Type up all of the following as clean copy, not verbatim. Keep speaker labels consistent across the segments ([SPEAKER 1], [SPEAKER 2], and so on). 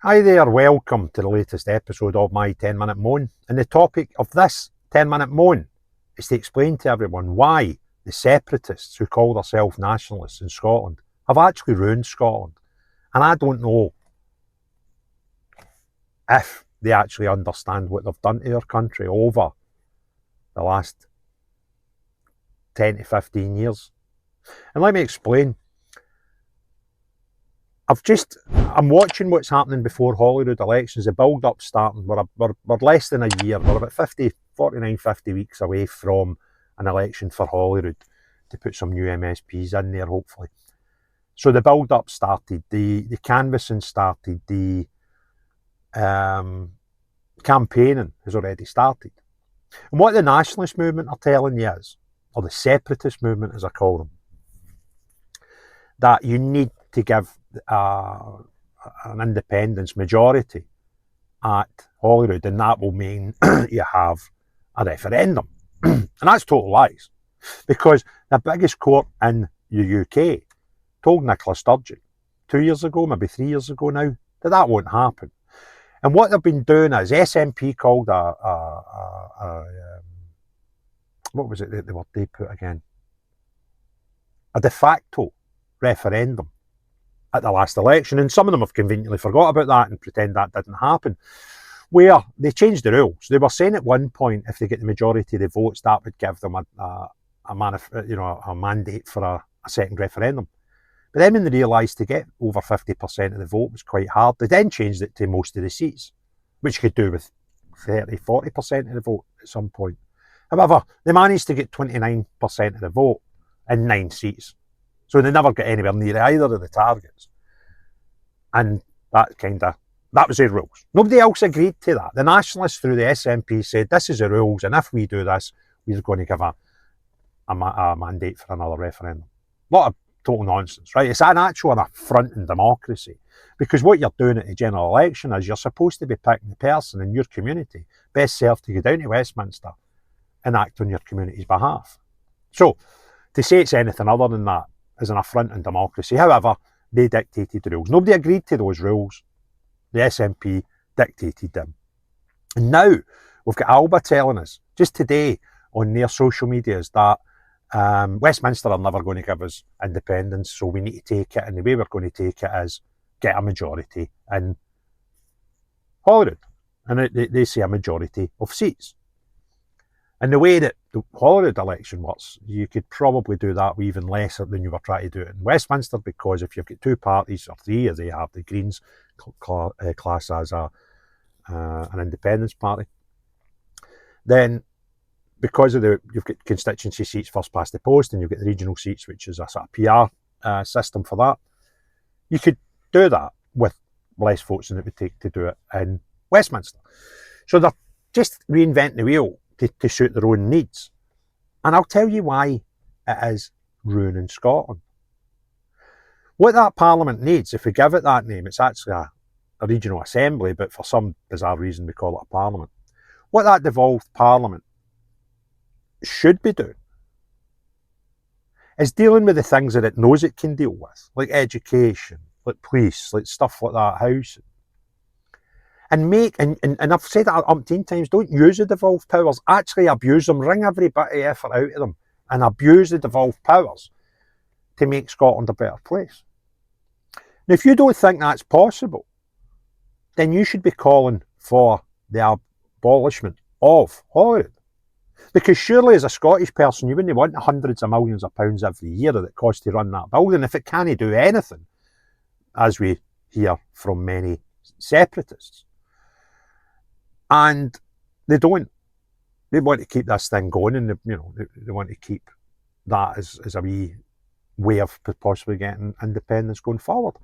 [SPEAKER 1] Hi there, welcome to the latest episode of my 10-minute moan. And the topic of this 10-minute moan is to explain to everyone why the separatists who call themselves nationalists in Scotland have actually ruined Scotland. And I don't know if they actually understand what they've done to our country over the last 10 to 15 years. And let me explain. I'm watching what's happening before Holyrood elections. The build-up starting. We're less than a year. We're about 50 weeks away from an election for Holyrood to put some new MSPs in there, hopefully. So the build-up started. The canvassing started. The campaigning has already started. And what the nationalist movement are telling you is, or the separatist movement as I call them, that you need to give an independence majority at Holyrood, and that will mean you have a referendum. And that's total lies, because the biggest court in the UK told Nicola Sturgeon 2 years ago, maybe 3 years ago now, that won't happen. And what they've been doing is SNP called what was it the word they put again? A de facto referendum at the last election, and some of them have conveniently forgot about that and pretend that didn't happen, where they changed the rules. They were saying at one point if they get the majority of the votes, that would give them a mandate for a second referendum. But then when they realised to get over 50% of the vote was quite hard, they then changed it to most of the seats, which could do with 40% of the vote at some point. However, they managed to get 29% of the vote in 9 seats. So they never got anywhere near either of the targets. And that was their rules. Nobody else agreed to that. The nationalists through the SNP said, this is the rules, and if we do this, we're going to give a mandate for another referendum. A lot of total nonsense, right? It's an affront in democracy, because what you're doing at the general election is you're supposed to be picking the person in your community best served to go down to Westminster and act on your community's behalf. So, to say it's anything other than that is an affront in democracy. However, they dictated the rules. Nobody agreed to those rules. The SNP dictated them. And now we've got Alba telling us, just today on their social medias, that Westminster are never going to give us independence, so we need to take it, and the way we're going to take it is get a majority in Holyrood. And they say a majority of seats. And the way that the Holyrood election works, you could probably do that with even less than you were trying to do it in Westminster, because if you've got 2 parties, or 3 as they have, the Greens class as an independence party, then because of you've got constituency seats first past the post, and you've got the regional seats, which is a sort of PR system for that, you could do that with less votes than it would take to do it in Westminster. So they're just reinventing the wheel to suit their own needs. And I'll tell you why it is ruining Scotland. What that parliament needs, if we give it that name, it's actually a regional assembly, but for some bizarre reason we call it a parliament. What that devolved parliament should be doing is dealing with the things that it knows it can deal with, like education, like police, like stuff like that, housing. And I've said that umpteen times, don't use the devolved powers, actually abuse them, wring every bit of effort out of them, and abuse the devolved powers to make Scotland a better place. Now, if you don't think that's possible, then you should be calling for the abolishment of Holyrood. Because surely as a Scottish person, you wouldn't want hundreds of millions of pounds every year that it costs to run that building if it can't do anything, as we hear from many separatists. And they don't. They want to keep this thing going, and they want to keep that as a wee way of possibly getting independence going forward.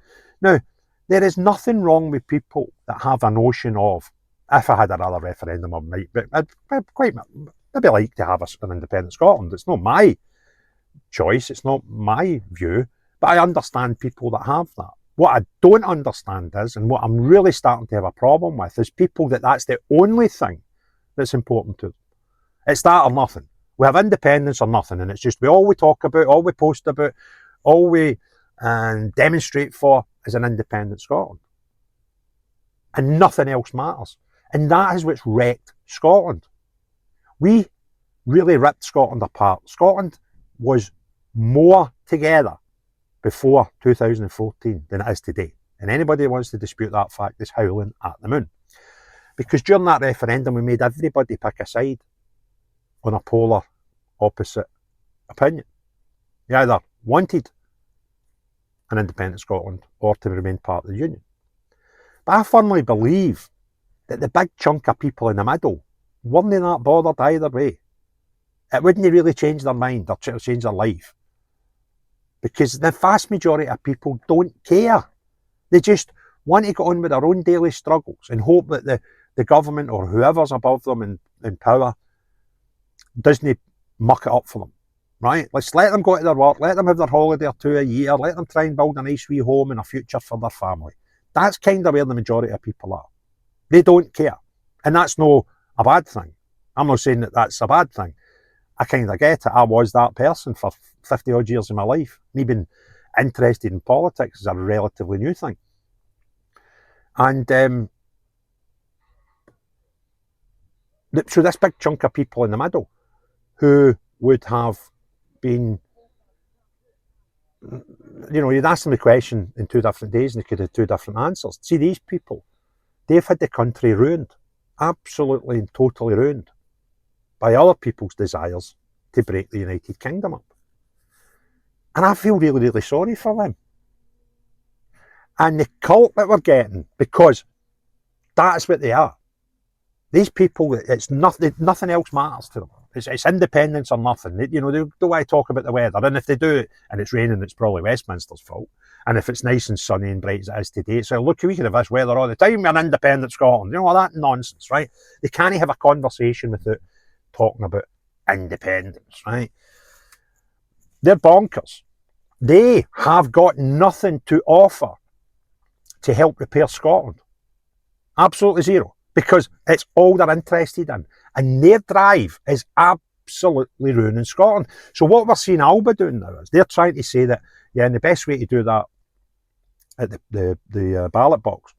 [SPEAKER 1] Now, there is nothing wrong with people that have a notion of, if I had another referendum, I'd quite maybe like to have an independent Scotland. It's not my choice, it's not my view, but I understand people that have that. What I don't understand is, and what I'm really starting to have a problem with, is people that's the only thing that's important to them. It's that or nothing. We have independence or nothing, and it's just all we talk about, all we post about, all we demonstrate for is an independent Scotland. and nothing else matters. And that is what's wrecked Scotland. We really ripped Scotland apart. Scotland was more together before 2014 than it is today. And anybody who wants to dispute that fact is howling at the moon. Because during that referendum, we made everybody pick a side on a polar opposite opinion. You either wanted an independent Scotland or to remain part of the Union. But I firmly believe that the big chunk of people in the middle weren't that bothered either way. It wouldn't really change their mind or change their life. Because the vast majority of people don't care. They just want to get on with their own daily struggles and hope that the government or whoever's above them in power doesn't muck it up for them. Right? Let's let them go to their work, let them have their holiday or two a year, let them try and build a nice wee home and a future for their family. That's kind of where the majority of people are. They don't care. And that's no a bad thing. I'm not saying that that's a bad thing. I kind of get it. I was that person for 50 odd years of my life. Me being interested in politics is a relatively new thing. And so this big chunk of people in the middle who would have been, you'd ask them the question in 2 different days and they could have 2 different answers. See, these people, they've had the country ruined, absolutely and totally ruined by other people's desires to break the United Kingdom up. And I feel really, really sorry for them. And the cult that we're getting, because that's what they are. These people, it's nothing else matters to them. It's independence or nothing. They don't want to talk about the weather. And if they do, and it's raining, it's probably Westminster's fault. And if it's nice and sunny and bright as it is today, so look, we could have this weather all the time. We're an independent Scotland. All that nonsense, right? They can't have a conversation without talking about independence, right? They're bonkers. They have got nothing to offer to help repair Scotland. Absolutely zero. Because it's all they're interested in. And their drive is absolutely ruining Scotland. So what we're seeing Alba doing now is they're trying to say that, and the best way to do that at the ballot box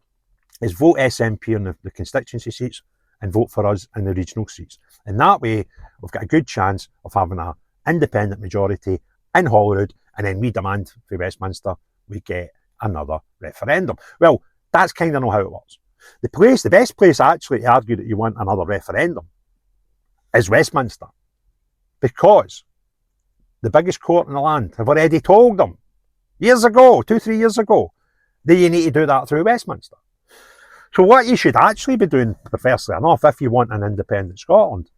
[SPEAKER 1] is vote SNP on the constituency seats and vote for us in the regional seats. And that way, we've got a good chance of having an independent majority in Holyrood, and then we demand for Westminster we get another referendum. Well, that's kind of not how it works. The best place actually to argue that you want another referendum is Westminster, because the biggest court in the land have already told them years ago, 2-3 years ago, that you need to do that through Westminster. So what you should actually be doing, perversely enough, if you want an independent Scotland,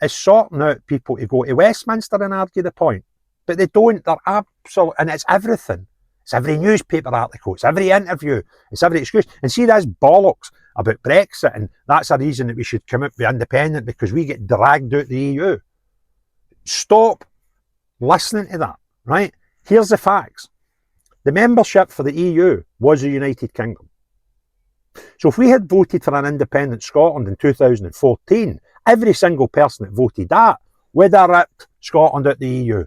[SPEAKER 1] is sorting out people to go to Westminster and argue the point. But they don't. They're absolute, and it's everything. It's every newspaper article, it's every interview, it's every excuse. And see, this bollocks about Brexit, and that's a reason that we should come out be independent because we get dragged out the EU. Stop listening to that, right? Here's the facts. The membership for the EU was the United Kingdom. So if we had voted for an independent Scotland in 2014, every single person that voted that would have ripped Scotland out the EU,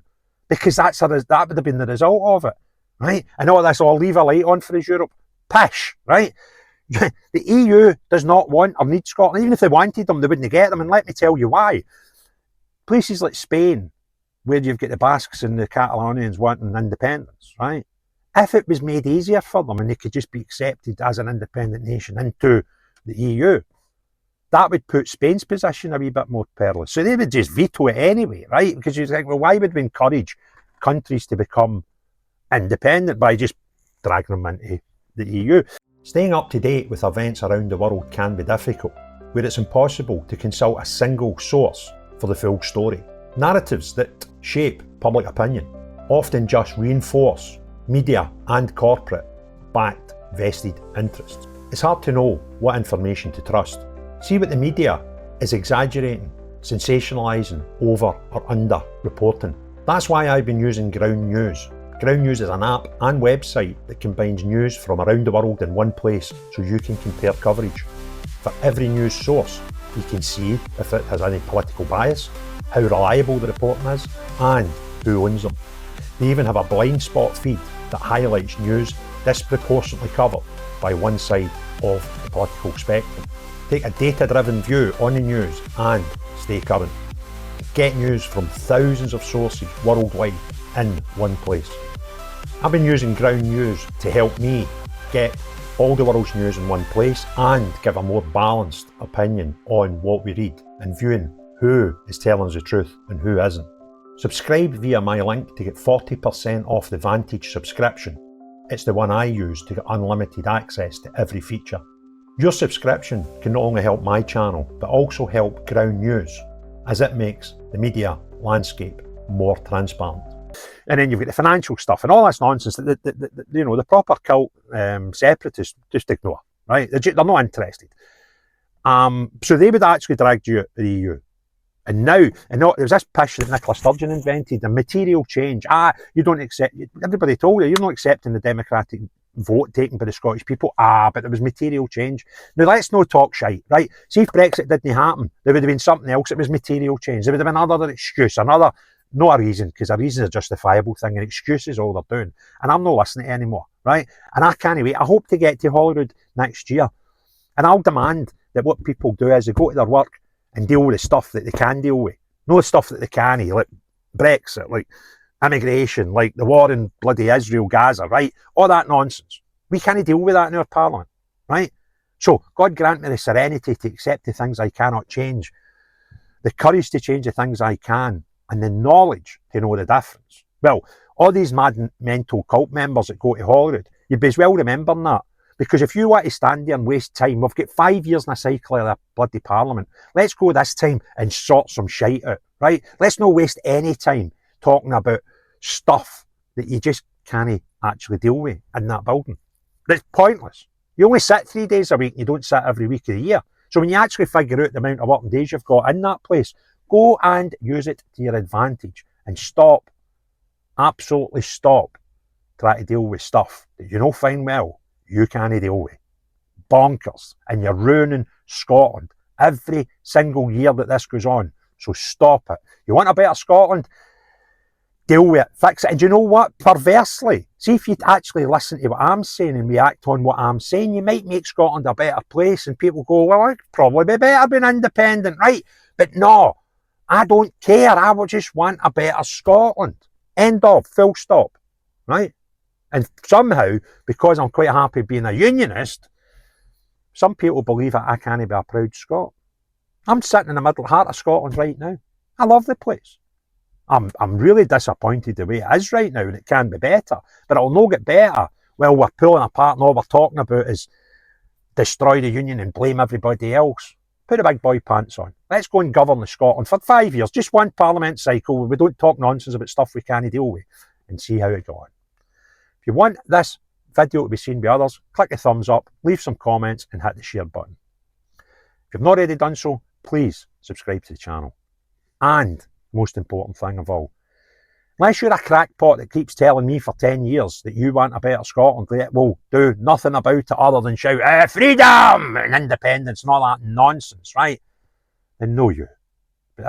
[SPEAKER 1] because that would have been the result of it. Right? And all this, I'll leave a light on for us, Europe. Pish, right? The EU does not want or need Scotland. Even if they wanted them, they wouldn't get them. And let me tell you why. Places like Spain, where you've got the Basques and the Catalonians wanting independence, right? If it was made easier for them and they could just be accepted as an independent nation into the EU, that would put Spain's position a wee bit more perilous. So they would just veto it anyway, right? Because you think, well, why would we encourage countries to become independent by just dragging them into the EU? Staying up to date with events around the world can be difficult, where it's impossible to consult a single source for the full story. Narratives that shape public opinion often just reinforce media and corporate-backed vested interests. It's hard to know what information to trust. See what the media is exaggerating, sensationalising, over or under reporting. That's why I've been using Ground News. Ground News is an app and website that combines news from around the world in one place so you can compare coverage. For every news source, you can see if it has any political bias, how reliable the reporting is, and who owns them. They even have a blind spot feed that highlights news disproportionately covered by one side of the political spectrum. Take a data-driven view on the news and stay current. Get news from thousands of sources worldwide in one place. I've been using Ground News to help me get all the world's news in one place and give a more balanced opinion on what we read and viewing who is telling us the truth and who isn't. Subscribe via my link to get 40% off the Vantage subscription. It's the one I use to get unlimited access to every feature. Your subscription can not only help my channel, but also help Ground News, as it makes the media landscape more transparent. And then you've got the financial stuff and all this nonsense that the proper cult separatists just ignore, right? They're not interested. So they would actually drag you out of the EU. And now, there's this pish that Nicola Sturgeon invented, a material change. You don't accept, everybody told you, you're not accepting the democratic vote taken by the Scottish people. But there was material change. Now, let's not talk shite, right? See, if Brexit didn't happen, there would have been something else. It was material change. There would have been another excuse, not a reason, because a reason is a justifiable thing, and excuse is all they're doing. And I'm not listening to it anymore, right? And I can't wait. I hope to get to Holyrood next year. And I'll demand that what people do is they go to their work and deal with the stuff that they can deal with. Not the stuff that they can't, like Brexit, like immigration, like the war in bloody Israel, Gaza, right? All that nonsense. We can't deal with that in our parliament, right? So God grant me the serenity to accept the things I cannot change, the courage to change the things I can, and the knowledge to know the difference. Well, all these mad mental cult members that go to Holyrood, you'd be as well remembering that. Because if you want to stand there and waste time, we've got 5 years in a cycle of the bloody parliament. Let's go this time and sort some shite out, right? Let's not waste any time talking about stuff that you just can't actually deal with in that building. It's pointless. You only sit 3 days a week and you don't sit every week of the year. So when you actually figure out the amount of working days you've got in that place, go and use it to your advantage and stop, absolutely stop, trying to deal with stuff that you know fine well you can't deal with. Bonkers. And you're ruining Scotland every single year that this goes on. So stop it. You want a better Scotland? Deal with it. Fix it. And you know what? Perversely, see if you'd actually listen to what I'm saying and react on what I'm saying, you might make Scotland a better place. And people go, well, it'd probably be better being independent, right? But no, I don't care. I would just want a better Scotland. End of. Full stop. Right? And somehow, because I'm quite happy being a unionist, some people believe that I can't be a proud Scot. I'm sitting in the middle heart of Scotland right now. I love the place. I'm really disappointed the way it is right now, and it can be better. But it'll not get better. Well, we're pulling apart and all we're talking about is destroy the union and blame everybody else. Put the big boy pants on. Let's go and govern the Scotland for 5 years. Just one parliament cycle where we don't talk nonsense about stuff we can't deal with, and see how it goes on. If you want this video to be seen by others, click the thumbs up, leave some comments and hit the share button. If you've not already done so, please subscribe to the channel. And, most important thing of all, unless you're a crackpot that keeps telling me for 10 years that you want a better Scotland, that will do nothing about it other than shout, freedom and independence and all that nonsense, right? Then no you. But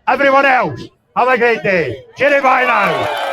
[SPEAKER 1] everyone else, have a great day. Cheerio, bye now.